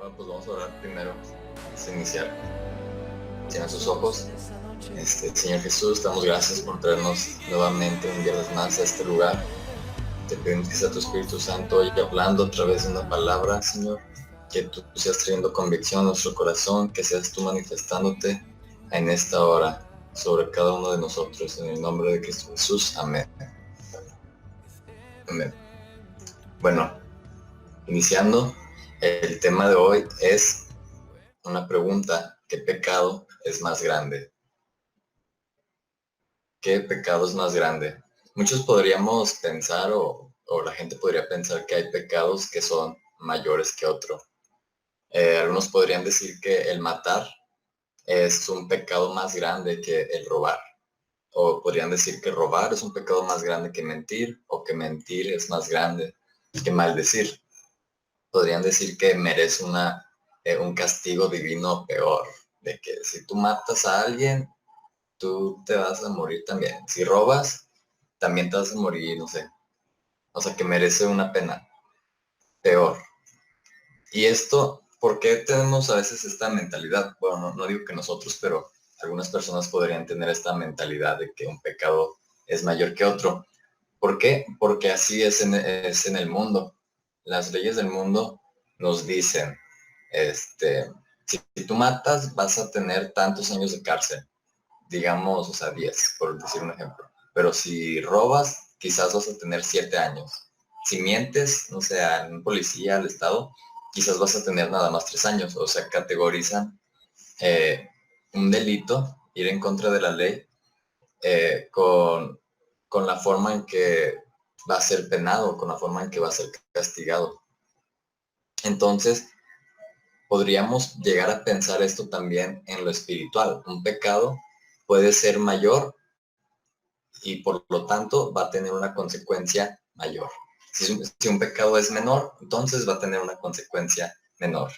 Bueno, pues vamos a orar primero, antes de iniciar. Cierren sus ojos. Señor Jesús, damos gracias por traernos nuevamente un viernes más a este lugar. Te pedimos que sea tu Espíritu Santo hoy hablando a través de una palabra, Señor. Que tú seas trayendo convicción a nuestro corazón, que seas tú manifestándote en esta hora sobre cada uno de nosotros. En el nombre de Cristo Jesús. Amén. Amén. Bueno, iniciando, el tema de hoy es una pregunta: ¿qué pecado es más grande? ¿Qué pecado es más grande? Muchos podríamos pensar o la gente podría pensar que hay pecados que son mayores que otro. Algunos podrían decir que el matar es un pecado más grande que el robar. O podrían decir que robar es un pecado más grande que mentir, o que mentir es más grande que maldecir. Podrían decir que merece un castigo divino peor, de que si tú matas a alguien, tú te vas a morir también. Si robas, también te vas a morir, no sé. O sea, que merece una pena peor. Y esto, ¿por qué tenemos a veces esta mentalidad? Bueno, no digo que nosotros, pero algunas personas podrían tener esta mentalidad de que un pecado es mayor que otro. ¿Por qué? Porque así es en el mundo. Las leyes del mundo nos dicen, si tú matas, vas a tener tantos años de cárcel. Digamos, o sea, 10, por decir un ejemplo. Pero si robas, quizás vas a tener 7 años. Si mientes, no sé, a un policía, al Estado, quizás vas a tener nada más 3 años. O sea, categorizan eh, un delito, ir en contra de la ley, con la forma en que va a ser penado, con la forma en que va a ser castigado. Entonces, podríamos llegar a pensar esto también en lo espiritual. Un pecado puede ser mayor y por lo tanto va a tener una consecuencia mayor. Si un pecado es menor, entonces va a tener una consecuencia menor.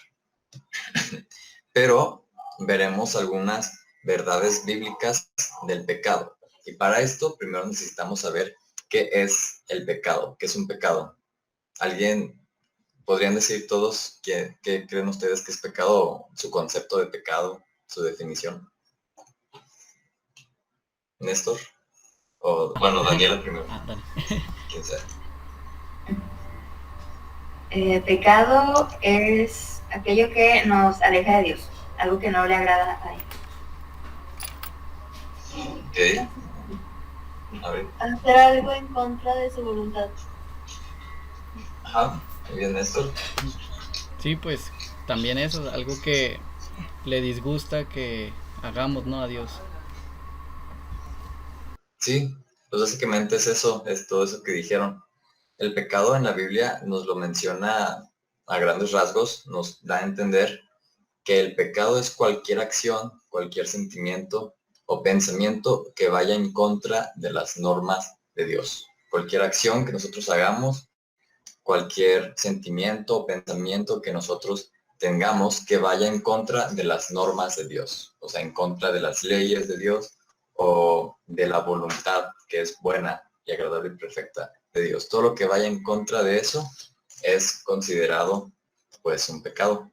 Pero veremos algunas verdades bíblicas del pecado. Y para esto, primero necesitamos saber qué es el pecado, qué es un pecado. ¿Alguien podrían decir todos qué creen ustedes que es pecado, su concepto de pecado, su definición? ¿Néstor? O, bueno, Daniela primero. Dale. ¿Quién sea? Pecado es aquello que nos aleja de Dios, algo que no le agrada a Él. Ok. A ver. Hacer algo en contra de su voluntad. Ajá. Muy bien, Néstor. Sí, pues también eso es algo que le disgusta que hagamos, ¿no? A Dios. Sí, pues básicamente es eso, es todo eso que dijeron. El pecado en la Biblia nos lo menciona a grandes rasgos, nos da a entender que el pecado es cualquier acción, cualquier sentimiento o pensamiento que vaya en contra de las normas de Dios. Cualquier acción que nosotros hagamos, cualquier sentimiento o pensamiento que nosotros tengamos que vaya en contra de las normas de Dios, o sea, en contra de las leyes de Dios o de la voluntad que es buena y agradable y perfecta de Dios. Todo lo que vaya en contra de eso es considerado pues un pecado.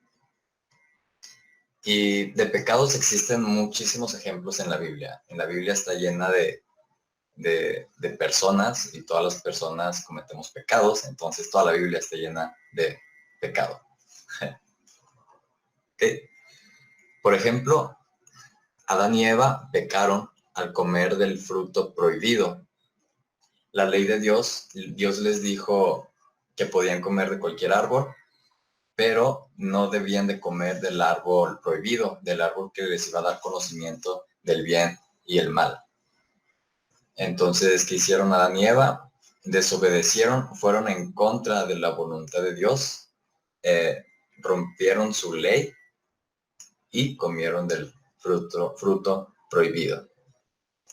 Y de pecados existen muchísimos ejemplos en la Biblia. En la Biblia está llena de personas y todas las personas cometemos pecados, entonces toda la Biblia está llena de pecado. ¿Okay? Por ejemplo, Adán y Eva pecaron al comer del fruto prohibido. La ley de Dios, Dios les dijo que podían comer de cualquier árbol, pero no debían de comer del árbol prohibido, del árbol que les iba a dar conocimiento del bien y el mal. Entonces, ¿qué hicieron Adán y Eva? Desobedecieron, fueron en contra de la voluntad de Dios, eh, rompieron su ley y comieron del fruto prohibido.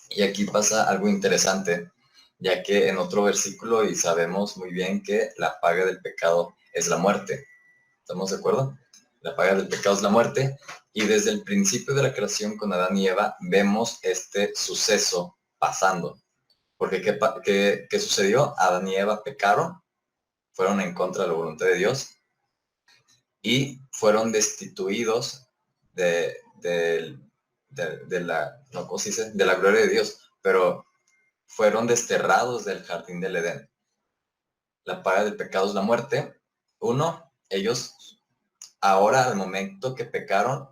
Y aquí pasa algo interesante, ya que en otro versículo, y sabemos muy bien que la paga del pecado es la muerte. ¿Estamos de acuerdo? La paga del pecado es la muerte. Y desde el principio de la creación con Adán y Eva vemos este suceso pasando. Porque ¿qué sucedió? Adán y Eva pecaron, fueron en contra de la voluntad de Dios y fueron destituidos de la, no, ¿cómo se dice? De la gloria de Dios, pero fueron desterrados del jardín del Edén. La paga del pecado es la muerte. Uno, ellos ahora, al momento que pecaron,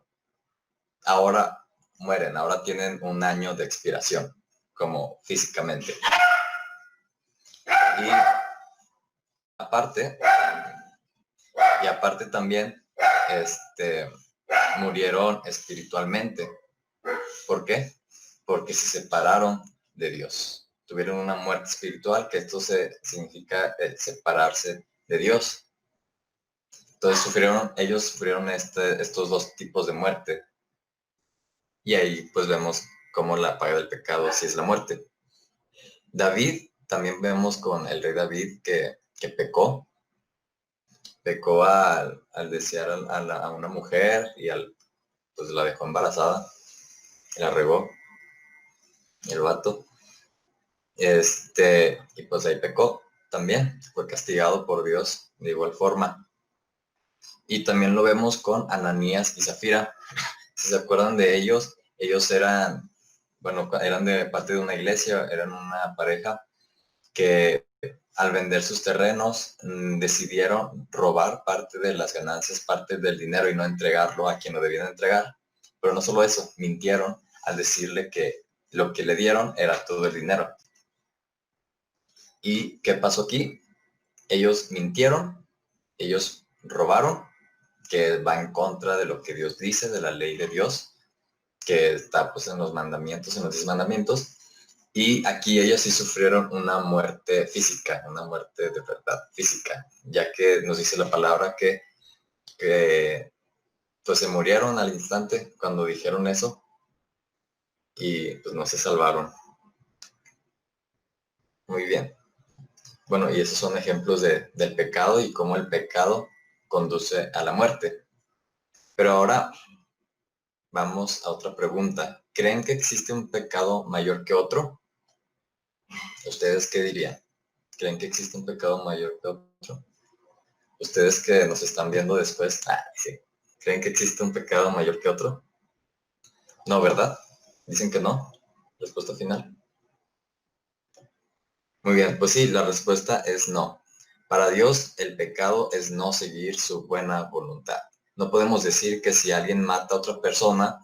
ahora mueren, ahora tienen un año de expiración, como físicamente. Y aparte también, murieron espiritualmente. ¿Por qué? Porque se separaron de Dios. Tuvieron una muerte espiritual, que esto significa separarse de Dios. Entonces ellos sufrieron estos dos tipos de muerte. Y ahí pues vemos cómo la paga del pecado sí es la muerte. David, también vemos con el rey David que pecó. Pecó al desear a una mujer y pues la dejó embarazada. La regó el vato. Y pues ahí pecó también. Fue castigado por Dios de igual forma. Y también lo vemos con Ananías y Zafira. Si se acuerdan de ellos eran de parte de una iglesia, eran una pareja que al vender sus terrenos decidieron robar parte de las ganancias, parte del dinero y no entregarlo a quien lo debían entregar. Pero no solo eso, mintieron al decirle que lo que le dieron era todo el dinero. ¿Y qué pasó aquí? Ellos mintieron, ellos robaron, que va en contra de lo que Dios dice, de la ley de Dios, que está pues en los mandamientos, en los 10 mandamientos. Y aquí ellos sí sufrieron una muerte física, una muerte de verdad física, ya que nos dice la palabra que pues se murieron al instante cuando dijeron eso y pues no se salvaron. Muy bien. Bueno, y esos son ejemplos del pecado y cómo el pecado conduce a la muerte. Pero ahora vamos a otra pregunta. ¿Creen que existe un pecado mayor que otro? ¿Ustedes qué dirían? ¿Creen que existe un pecado mayor que otro? Ustedes que nos están viendo después, sí. ¿Creen que existe un pecado mayor que otro? No, ¿verdad? Dicen que no. Respuesta final. Muy bien, pues sí, la respuesta es no. Para Dios, el pecado es no seguir su buena voluntad. No podemos decir que si alguien mata a otra persona,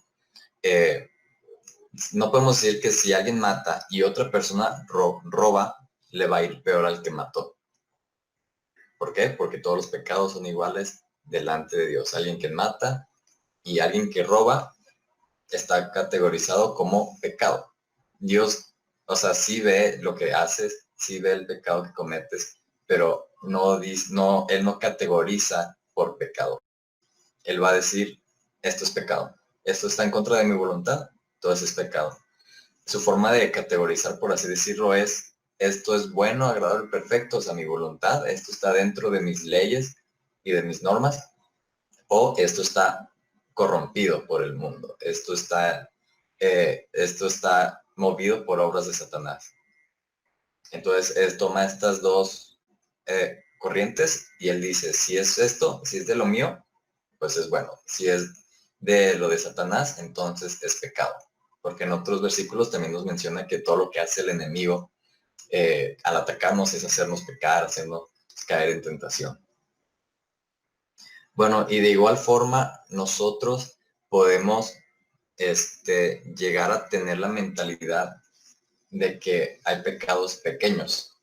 no podemos decir que si alguien mata y otra persona roba, le va a ir peor al que mató. ¿Por qué? Porque todos los pecados son iguales delante de Dios. Alguien que mata y alguien que roba está categorizado como pecado. Dios, o sea, sí ve lo que haces, sí ve el pecado que cometes, pero Él no categoriza por pecado. Él va a decir, esto es pecado, esto está en contra de mi voluntad, todo eso es pecado. Su forma de categorizar, por así decirlo, es, esto es bueno, agradable, perfecto, o sea, mi voluntad, esto está dentro de mis leyes y de mis normas, o esto está corrompido por el mundo, esto está movido por obras de Satanás. Entonces, él toma estas dos corrientes y él dice, si es esto, si es de lo mío, pues es bueno. Si es de lo de Satanás, entonces es pecado. Porque en otros versículos también nos menciona que todo lo que hace el enemigo al atacarnos es hacernos pecar, hacernos caer en tentación. Bueno, y de igual forma nosotros podemos llegar a tener la mentalidad de que hay pecados pequeños.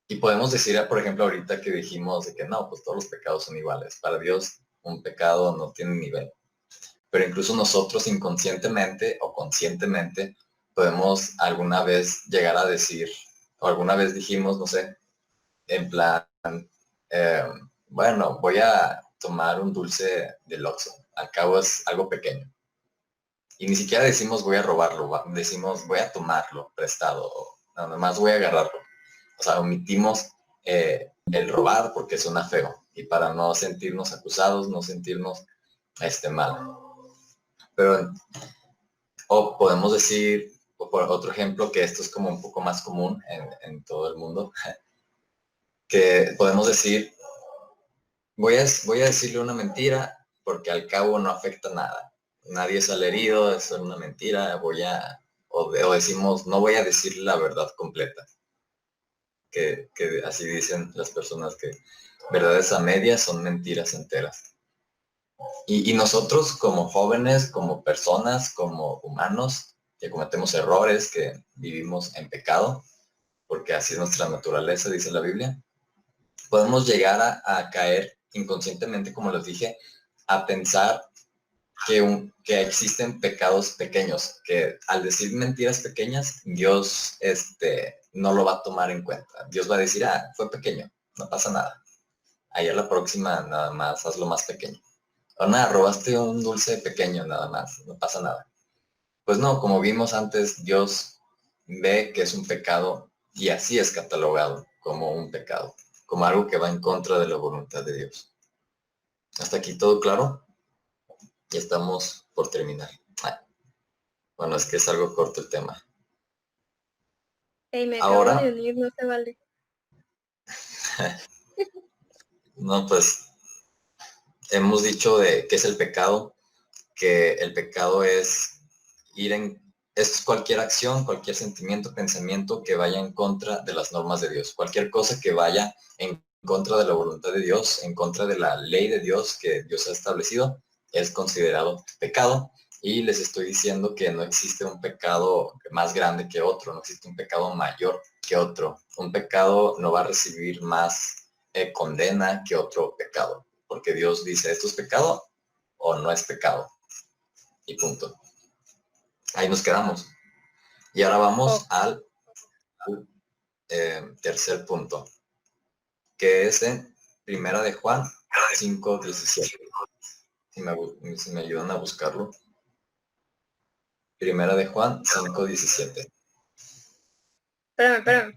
Y podemos decir, por ejemplo, ahorita que dijimos de que no, pues todos los pecados son iguales. Para Dios un pecado no tiene nivel. Pero incluso nosotros inconscientemente o conscientemente podemos alguna vez llegar a decir, o alguna vez dijimos, no sé, en plan, bueno, voy a tomar un dulce del Oxxo. Al cabo es algo pequeño. Y ni siquiera decimos voy a robarlo, decimos voy a tomarlo prestado, o nada más voy a agarrarlo. O sea, omitimos el robar porque suena feo y para no sentirnos acusados, no sentirnos mal. Pero, o podemos decir, o por otro ejemplo, que esto es como un poco más común en todo el mundo, que podemos decir, voy a decirle una mentira porque al cabo no afecta nada. Nadie sale herido, es una mentira, o decimos, no voy a decir la verdad completa. Que así dicen las personas que verdades a medias son mentiras enteras. Y nosotros como jóvenes, como personas, como humanos, que cometemos errores, que vivimos en pecado, porque así es nuestra naturaleza, dice la Biblia, podemos llegar a caer inconscientemente, como les dije, a pensar que existen pecados pequeños, que al decir mentiras pequeñas, Dios no lo va a tomar en cuenta. Dios va a decir, fue pequeño, no pasa nada. Ahí a la próxima nada más, hazlo más pequeño. O nada, robaste un dulce pequeño nada más, no pasa nada. Pues no, como vimos antes, Dios ve que es un pecado y así es catalogado como un pecado, como algo que va en contra de la voluntad de Dios. ¿Hasta aquí todo claro? Ya estamos por terminar. Bueno, es que es algo corto el tema. Ey, me acabo Ahora, de unir, no se vale. no, pues hemos dicho de qué es el pecado, que el pecado es es cualquier acción, cualquier sentimiento, pensamiento que vaya en contra de las normas de Dios, cualquier cosa que vaya en contra de la voluntad de Dios, en contra de la ley de Dios que Dios ha establecido, es considerado pecado. Y les estoy diciendo que no existe un pecado más grande que otro, no existe un pecado mayor que otro. Un pecado no va a recibir más condena que otro pecado, porque Dios dice, ¿esto es pecado o no es pecado? Y punto. Ahí nos quedamos. Y ahora vamos al tercer punto, que es en Primera de Juan 5:17. Si me ayudan a buscarlo. Primera de Juan 5:17. Espérame.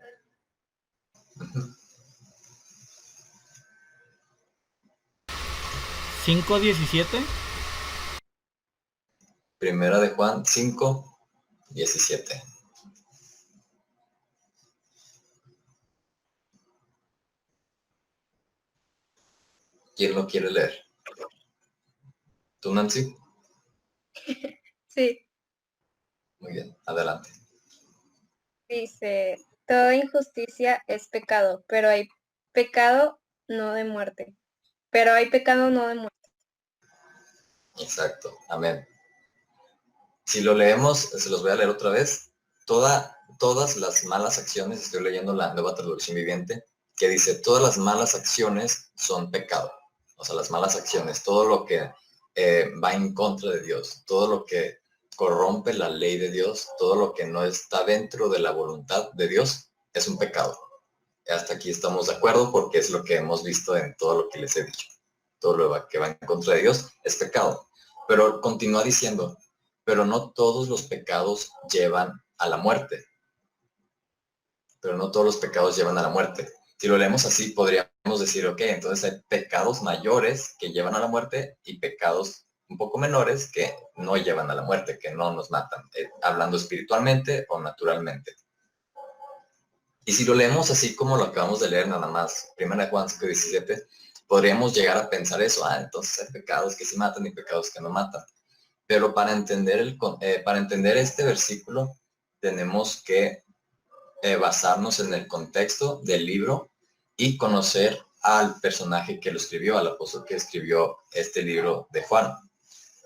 5:17. Primera de Juan 5:17. ¿Quién lo quiere leer? ¿Tú, Nancy? Sí, Muy bien, adelante. dice, toda injusticia es pecado, pero hay pecado no de muerte. Pero hay pecado no de muerte. Exacto, amén. Si lo leemos, se los voy a leer otra vez. Todas las malas acciones, estoy leyendo la Nueva Traducción Viviente, que dice, todas las malas acciones son pecado. O sea, las malas acciones, todo lo que va en contra de Dios, todo lo que corrompe la ley de Dios, todo lo que no está dentro de la voluntad de Dios, es un pecado. Hasta aquí estamos de acuerdo porque es lo que hemos visto en todo lo que les he dicho. Todo lo que va en contra de Dios es pecado. Pero continúa diciendo, pero no todos los pecados llevan a la muerte. Pero no todos los pecados llevan a la muerte. Si lo leemos así, podríamos decir, ok, entonces hay pecados mayores que llevan a la muerte y pecados un poco menores que no llevan a la muerte, que no nos matan, hablando espiritualmente o naturalmente. Y si lo leemos así como lo acabamos de leer nada más, 1 Juan 5:17, podríamos llegar a pensar eso, entonces hay pecados que sí matan y pecados que no matan. Pero para entender este versículo tenemos que basarnos en el contexto del libro y conocer al personaje que lo escribió, al apóstol que escribió este libro de Juan.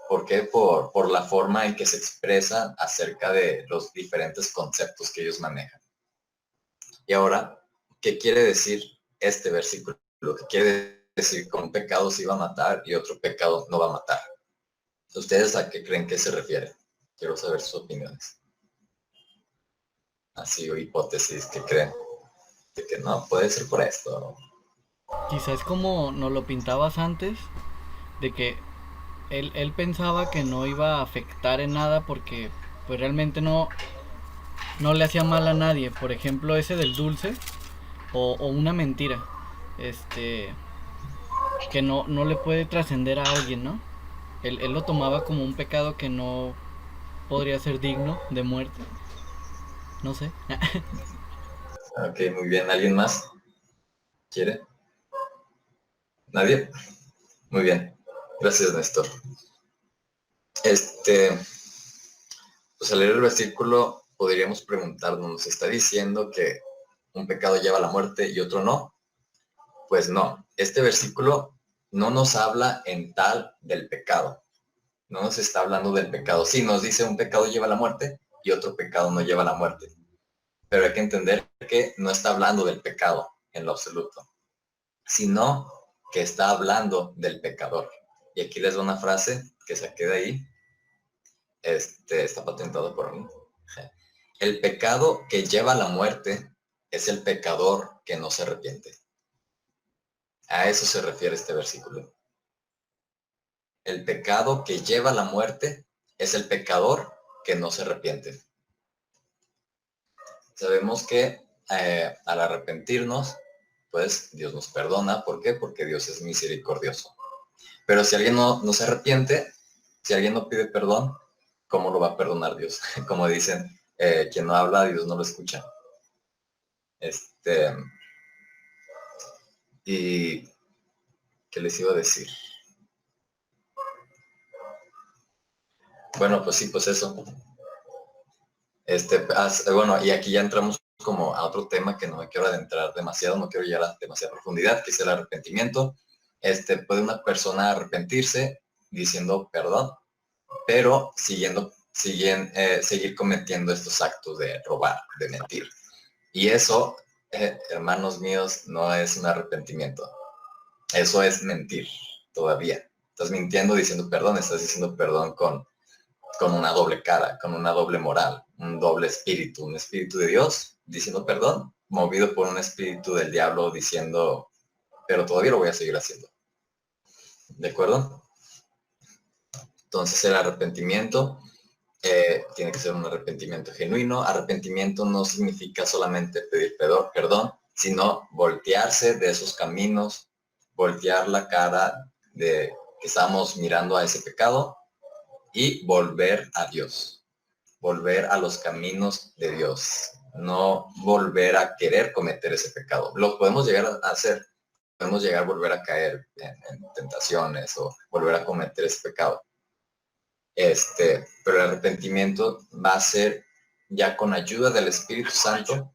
¿Por qué? Por la forma en que se expresa acerca de los diferentes conceptos que ellos manejan. Y ahora, ¿qué quiere decir este versículo? Lo que quiere decir que un pecado se iba a matar y otro pecado no va a matar. ¿Ustedes a qué creen que se refiere? Quiero saber sus opiniones. Así o hipótesis que creen. De que no, puede ser por esto. Quizás como nos lo pintabas antes, de que él pensaba que no iba a afectar en nada porque pues realmente no le hacía mal a nadie. Por ejemplo, ese del dulce o una mentira. Que no le puede trascender a alguien, ¿no? Él lo tomaba como un pecado que no podría ser digno de muerte. No sé. Ok, muy bien. ¿Alguien más quiere? ¿Nadie? Muy bien. Gracias, Néstor. Pues al leer el versículo podríamos preguntarnos, ¿nos está diciendo que un pecado lleva a la muerte y otro no? Pues no. Este versículo no nos habla en tal del pecado. No nos está hablando del pecado. Sí, nos dice un pecado lleva a la muerte y otro pecado no lleva a la muerte. Pero hay que entender que no está hablando del pecado en lo absoluto, sino que está hablando del pecador. Y aquí les doy una frase que saqué de ahí. Está patentado por mí. El pecado que lleva a la muerte es el pecador que no se arrepiente. A eso se refiere este versículo. El pecado que lleva a la muerte es el pecador que no se arrepiente. Sabemos que al arrepentirnos, pues Dios nos perdona. ¿Por qué? Porque Dios es misericordioso. Pero si alguien no se arrepiente, si alguien no pide perdón, ¿cómo lo va a perdonar Dios? Como dicen, quien no habla, Dios no lo escucha. ¿Y qué les iba a decir? Bueno, pues sí, pues eso. Bueno, y aquí ya entramos como a otro tema que no me quiero adentrar demasiado, no quiero llegar a demasiada profundidad, que es el arrepentimiento. Puede una persona arrepentirse diciendo perdón, pero seguir cometiendo estos actos de robar, de mentir. Y eso, hermanos míos, no es un arrepentimiento. Eso es mentir todavía. Estás mintiendo diciendo perdón, estás diciendo perdón con una doble cara, con una doble moral, un doble espíritu, un espíritu de Dios diciendo perdón, movido por un espíritu del diablo diciendo, pero todavía lo voy a seguir haciendo. ¿De acuerdo? Entonces el arrepentimiento tiene que ser un arrepentimiento genuino. Arrepentimiento no significa solamente pedir perdón, sino voltearse de esos caminos, voltear la cara de que estamos mirando a ese pecado y volver a Dios, volver a los caminos de Dios, no volver a querer cometer ese pecado. Lo podemos llegar a hacer, podemos llegar a volver a caer en tentaciones o volver a cometer ese pecado. Pero el arrepentimiento va a ser ya con ayuda del Espíritu Santo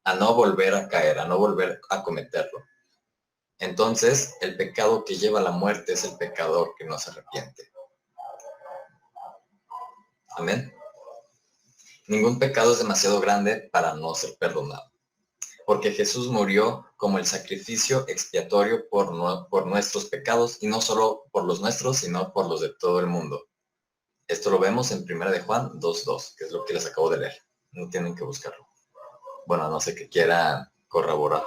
a no volver a caer, a no volver a cometerlo. Entonces, el pecado que lleva a la muerte es el pecador que no se arrepiente. Amén. Ningún pecado es demasiado grande para no ser perdonado, porque Jesús murió como el sacrificio expiatorio por nuestros pecados, y no solo por los nuestros, sino por los de todo el mundo. Esto lo vemos en 1 de Juan 2:2, que es lo que les acabo de leer. No tienen que buscarlo. Bueno, no sé que quieran corroborar.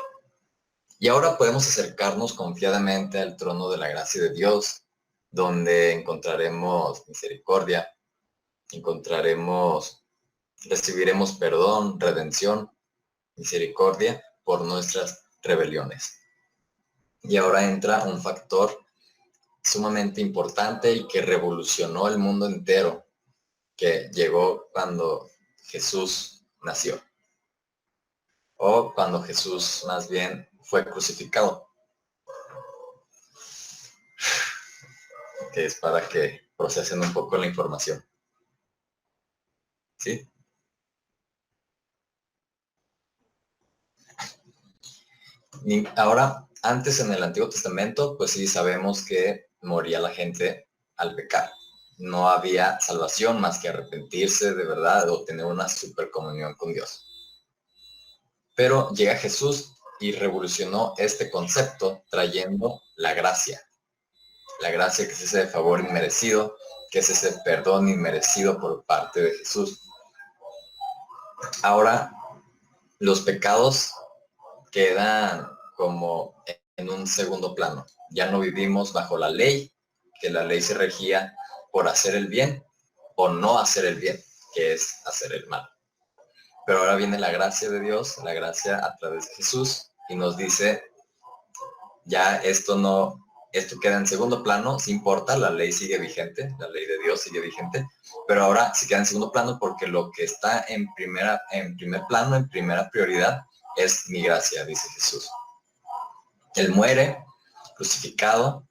Y ahora podemos acercarnos confiadamente al trono de la gracia de Dios, donde encontraremos misericordia, recibiremos perdón, redención, misericordia por nuestras rebeliones. Y ahora entra un factor sumamente importante y que revolucionó el mundo entero, que llegó cuando Jesús nació, o cuando Jesús más bien fue crucificado, que es para que procesen un poco la información. ¿Sí? Y ahora, antes en el Antiguo Testamento, pues sí sabemos que moría la gente al pecar. No había salvación más que arrepentirse de verdad o tener una supercomunión con Dios. Pero llega Jesús y revolucionó este concepto trayendo la gracia. La gracia, que es ese favor inmerecido, que es ese perdón inmerecido por parte de Jesús. Ahora, los pecados quedan como en un segundo plano. Ya no vivimos bajo la ley, que la ley se regía por hacer el bien o no hacer el bien, que es hacer el mal. Pero ahora viene la gracia de Dios, la gracia a través de Jesús, y nos dice, ya esto queda en segundo plano, sí importa, la ley sigue vigente, la ley de Dios sigue vigente, pero ahora sí queda en segundo plano porque lo que está en primer plano, en primera prioridad, es mi gracia, dice Jesús. Él muere crucificado,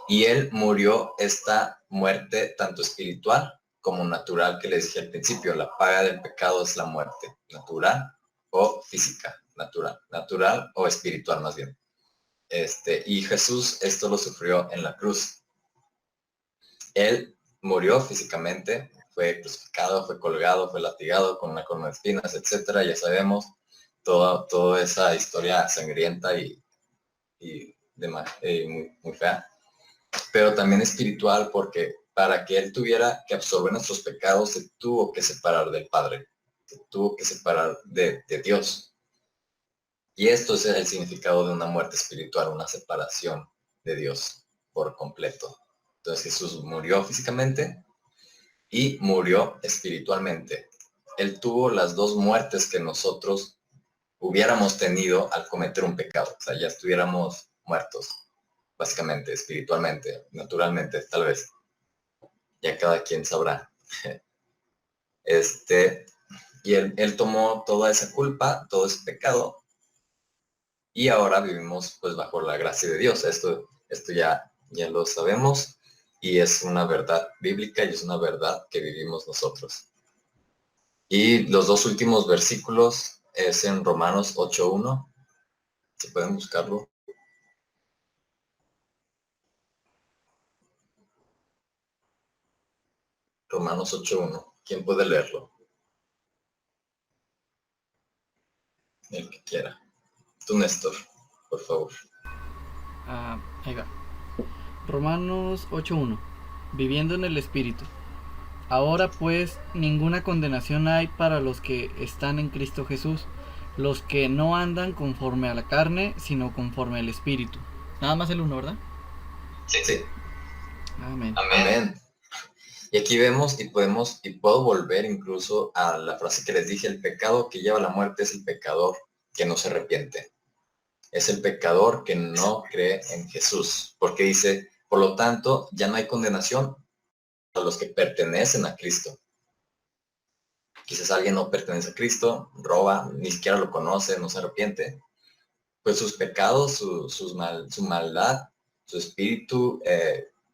y él murió esta muerte tanto espiritual como natural que les dije al principio. La paga del pecado es la muerte, natural o física, natural o espiritual más bien. Y Jesús esto lo sufrió en la cruz. Él murió físicamente, fue crucificado, fue colgado, fue latigado con una corona de espinas, etcétera. Ya sabemos toda esa historia sangrienta y muy, muy fea. Pero también espiritual, porque para que él tuviera que absorber nuestros pecados, se tuvo que separar del Padre, se tuvo que separar de Dios. Y esto es el significado de una muerte espiritual, una separación de Dios por completo. Entonces Jesús murió físicamente y murió espiritualmente. Él tuvo las dos muertes que nosotros hubiéramos tenido al cometer un pecado. O sea, ya estuviéramos muertos, básicamente, espiritualmente, naturalmente, tal vez. Ya cada quien sabrá. Y él tomó toda esa culpa, todo ese pecado, y ahora vivimos pues bajo la gracia de Dios. Esto ya lo sabemos, y es una verdad bíblica y es una verdad que vivimos nosotros. Y los dos últimos versículos es en Romanos 8:1. Si pueden buscarlo. Romanos 8:1. ¿Quién puede leerlo? El que quiera. Tú, Néstor, por favor. Ahí va. Romanos 8:1. Viviendo en el Espíritu. Ahora pues ninguna condenación hay para los que están en Cristo Jesús, los que no andan conforme a la carne, sino conforme al Espíritu. Nada más el 1, ¿verdad? Sí. Amén. Amén. Y aquí vemos y puedo volver incluso a la frase que les dije: el pecado que lleva a la muerte es el pecador que no se arrepiente. Es el pecador que no cree en Jesús. Porque dice, por lo tanto, ya no hay condenación a los que pertenecen a Cristo. Quizás alguien no pertenece a Cristo, roba, ni siquiera lo conoce, no se arrepiente. Pues sus pecados, su maldad, su espíritu,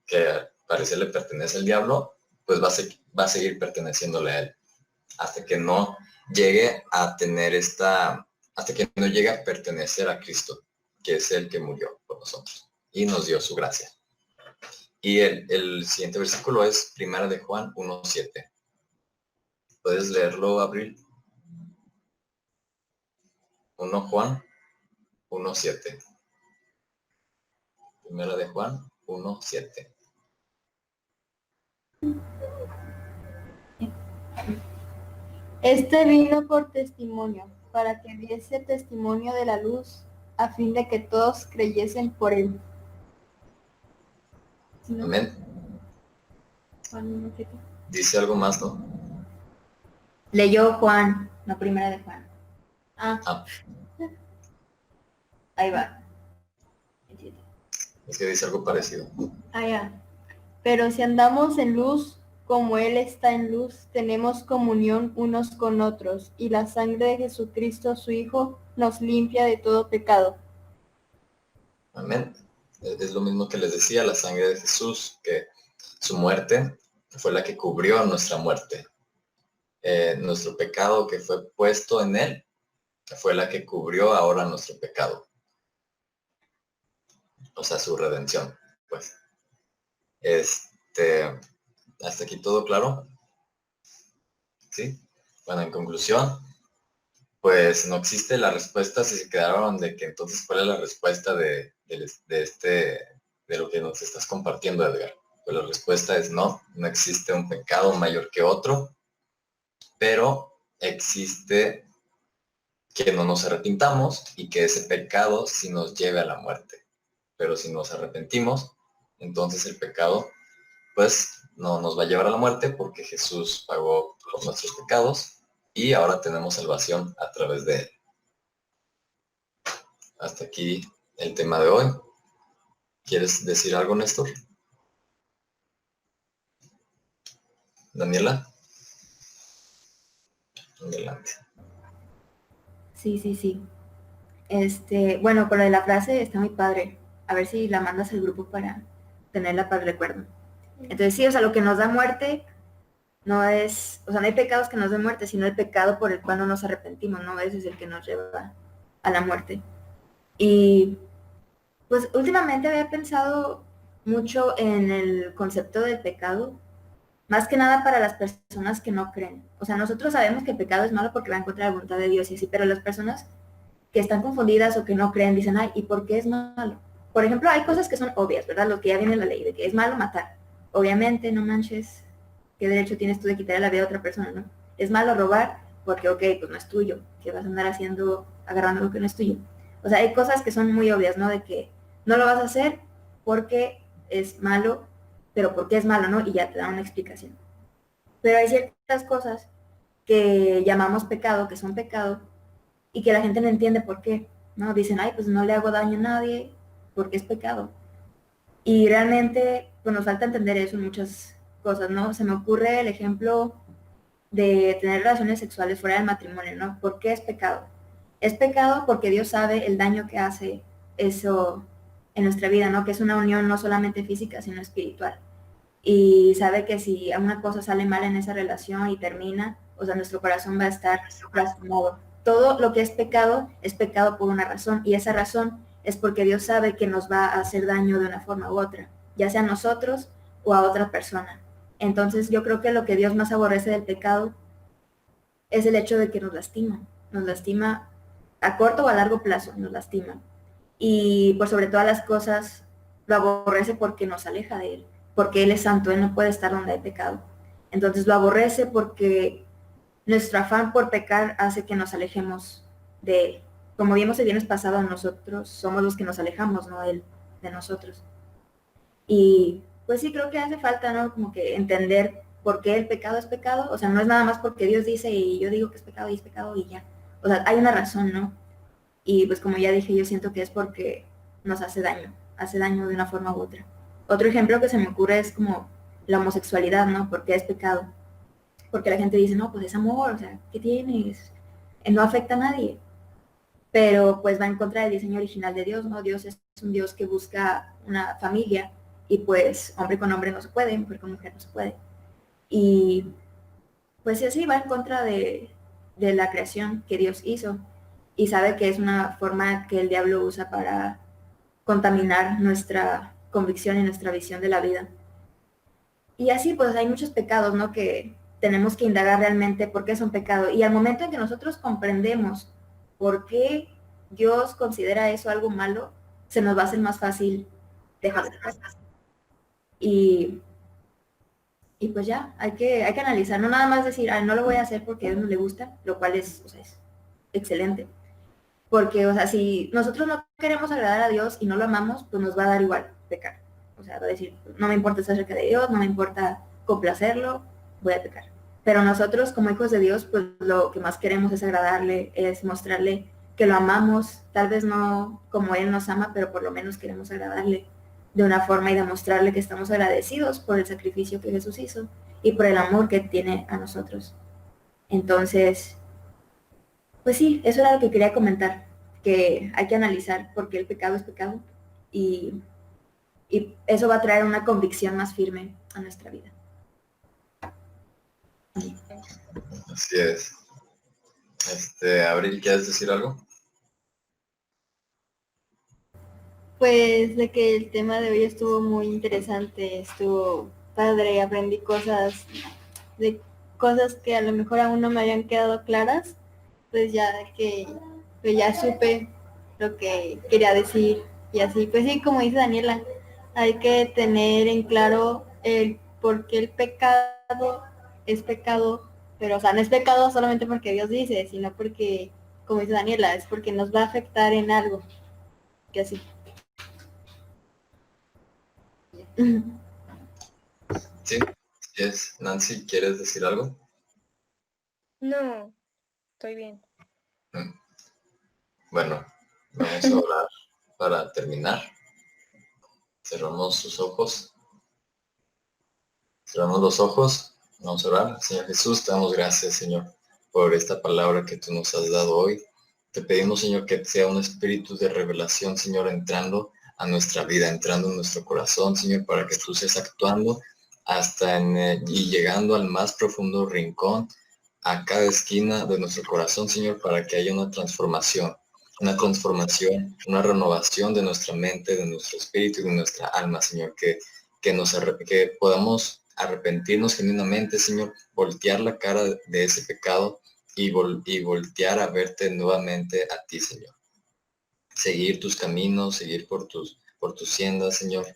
que al parecer le pertenece al diablo, pues va a seguir perteneciéndole a él. Hasta que no llegue a tener hasta que no llegue a pertenecer a Cristo, que es el que murió por nosotros y nos dio su gracia. Y el siguiente versículo es 1 de Juan 1:7. ¿Puedes leerlo, Abril? 1 Juan 1:7. 1 de Juan 1:7. Este vino por testimonio, para que diese testimonio de la luz, a fin de que todos creyesen por él. ¿Sí, no? Amén. Juan 1:7. Dice algo más, ¿no? Leyó Juan, no Primera de Juan. Ah, Ahí va. es que dice algo parecido. Ya. Pero si andamos en luz, como Él está en luz, tenemos comunión unos con otros, y la sangre de Jesucristo, su Hijo, nos limpia de todo pecado. Amén. Es lo mismo que les decía, la sangre de Jesús, que su muerte fue la que cubrió nuestra muerte. Nuestro pecado que fue puesto en él fue la que cubrió ahora nuestro pecado. O sea, su redención, pues. ¿Hasta aquí todo claro? ¿Sí? Bueno, en conclusión, pues no existe la respuesta. Si se quedaron de que entonces cuál es la respuesta de lo que nos estás compartiendo, Edgar. Pues la respuesta es no existe un pecado mayor que otro, pero existe que no nos arrepintamos y que ese pecado sí nos lleve a la muerte. Pero si nos arrepentimos, entonces el pecado pues no nos va a llevar a la muerte, porque Jesús pagó por nuestros pecados y ahora tenemos salvación a través de él. Hasta aquí el tema de hoy. ¿Quieres decir algo, Néstor? Daniela. Adelante. Sí. Bueno, con lo de la frase está muy padre. a ver si la mandas al grupo para tenerla para el recuerdo. Entonces sí, o sea, lo que nos da muerte no es, o sea, no hay pecados que nos den muerte, sino el pecado por el cual no nos arrepentimos, ¿no? Ese es el que nos lleva a la muerte. Y pues últimamente había pensado mucho en el concepto del pecado, más que nada para las personas que no creen. O sea, nosotros sabemos que el pecado es malo porque va en contra de la voluntad de Dios y así, pero las personas que están confundidas o que no creen dicen, ay, ¿y por qué es malo? Por ejemplo, hay cosas que son obvias, ¿verdad? Lo que ya viene en la ley, de que es malo matar. Obviamente, no manches, ¿qué derecho tienes tú de quitarle la vida a otra persona, no? Es malo robar porque, ok, pues no es tuyo, que vas a andar haciendo, agarrando lo que no es tuyo. O sea, hay cosas que son muy obvias, ¿no? De que no lo vas a hacer porque es malo, pero ¿por qué es malo, no? Y ya te dan una explicación. Pero hay ciertas cosas que llamamos pecado, que son pecado, y que la gente no entiende por qué, ¿no? Dicen, ay, pues no le hago daño a nadie, porque es pecado. Y realmente, pues nos falta entender eso en muchas cosas, ¿no? Se me ocurre el ejemplo de tener relaciones sexuales fuera del matrimonio, ¿no? ¿Por qué es pecado? Es pecado porque Dios sabe el daño que hace eso en nuestra vida, ¿no? Que es una unión no solamente física, sino espiritual. Y sabe que si una cosa sale mal en esa relación y termina, o sea, nuestro corazón va a estar lastimado. Todo lo que es pecado por una razón, y esa razón es porque Dios sabe que nos va a hacer daño de una forma u otra, ya sea a nosotros o a otra persona. Entonces yo creo que lo que Dios más aborrece del pecado es el hecho de que nos lastima a corto o a largo plazo, nos lastima. Y por sobre todas las cosas lo aborrece porque nos aleja de Él, porque Él es santo, Él no puede estar donde hay pecado. Entonces lo aborrece porque nuestro afán por pecar hace que nos alejemos de Él. Como vimos el viernes pasado, nosotros somos los que nos alejamos, no Él de nosotros. Y pues sí, creo que hace falta, ¿no? Como que entender por qué el pecado es pecado. O sea, no es nada más porque Dios dice y yo digo que es pecado y ya. O sea, hay una razón, ¿no? Y pues como ya dije, yo siento que es porque nos hace daño de una forma u otra. Otro ejemplo que se me ocurre es como la homosexualidad, ¿no? Porque es pecado. Porque la gente dice, no, pues es amor, o sea, ¿qué tienes? No afecta a nadie. Pero pues va en contra del diseño original de Dios, ¿no? Dios es un Dios que busca una familia y pues hombre con hombre no se puede, mujer con mujer no se puede. Y pues sí, así va en contra de la creación que Dios hizo y sabe que es una forma que el diablo usa para contaminar nuestra convicción y nuestra visión de la vida. Y así pues hay muchos pecados, ¿no? Que tenemos que indagar realmente por qué son pecados. Y al momento en que nosotros comprendemos por qué Dios considera eso algo malo, se nos va a hacer más fácil dejarlo. Y, y pues ya, hay que analizar, no nada más decir, no lo voy a hacer porque a Dios no le gusta, lo cual es, o sea, es excelente. Porque, o sea, si nosotros no queremos agradar a Dios y no lo amamos, pues nos va a dar igual pecar. O sea, va a decir, no me importa estar cerca de Dios, no me importa complacerlo, voy a pecar. Pero nosotros, como hijos de Dios, pues lo que más queremos es agradarle, es mostrarle que lo amamos, tal vez no como Él nos ama, pero por lo menos queremos agradarle de una forma y demostrarle que estamos agradecidos por el sacrificio que Jesús hizo y por el amor que tiene a nosotros. Entonces, pues sí, eso era lo que quería comentar, que hay que analizar por qué el pecado es pecado y, y eso va a traer una convicción más firme a nuestra vida. Así es. Abril, ¿quieres decir algo? Pues de que el tema de hoy estuvo muy interesante, estuvo padre, aprendí cosas de cosas que a lo mejor aún no me habían quedado claras, pues ya que pues ya supe lo que quería decir y así, pues sí, como dice Daniela, hay que tener en claro el por qué el pecado es pecado, pero o sea, no es pecado solamente porque Dios dice, sino porque, como dice Daniela, es porque nos va a afectar en algo, que así. Sí, así es. Nancy, ¿quieres decir algo? No, estoy bien. Bueno, vamos a orar para terminar. Cerramos sus ojos. Cerramos los ojos. Vamos a orar. Señor Jesús, te damos gracias, Señor, por esta palabra que tú nos has dado hoy. Te pedimos, Señor, que sea un espíritu de revelación, Señor, entrando a nuestra vida, entrando en nuestro corazón, Señor, para que tú estés actuando y llegando al más profundo rincón, a cada esquina de nuestro corazón, Señor, para que haya una transformación, una renovación de nuestra mente, de nuestro espíritu y de nuestra alma, Señor, que podamos arrepentirnos genuinamente, Señor, voltear la cara de ese pecado y voltear a verte nuevamente a ti, Señor. Seguir tus caminos, seguir por tus sendas, Señor,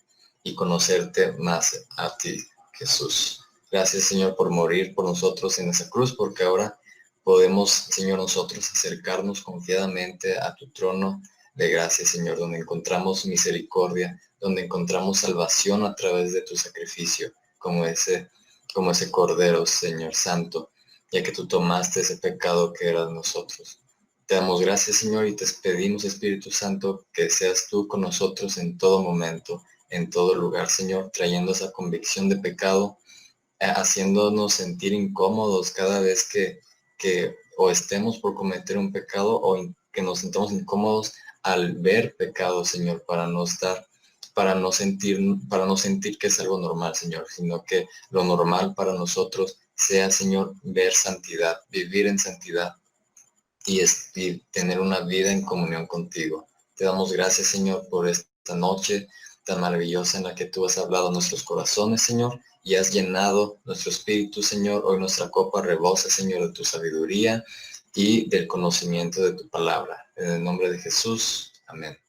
y conocerte más a ti, Jesús. Gracias, Señor, por morir por nosotros en esa cruz, porque ahora podemos, Señor, nosotros acercarnos confiadamente a tu trono de gracia, Señor, donde encontramos misericordia, donde encontramos salvación a través de tu sacrificio, como ese Cordero, Señor Santo, ya que tú tomaste ese pecado que era de nosotros. Te damos gracias, Señor, y te pedimos, Espíritu Santo, que seas tú con nosotros en todo momento, en todo lugar, Señor, trayendo esa convicción de pecado, haciéndonos sentir incómodos cada vez que o estemos por cometer un pecado o que nos sintamos incómodos al ver pecado, Señor, para no sentir que es algo normal, Señor, sino que lo normal para nosotros sea, Señor, ver santidad, vivir en santidad y tener una vida en comunión contigo. Te damos gracias, Señor, por esta noche tan maravillosa en la que tú has hablado a nuestros corazones, Señor, y has llenado nuestro espíritu, Señor. Hoy nuestra copa rebosa, Señor, de tu sabiduría y del conocimiento de tu palabra. En el nombre de Jesús. Amén.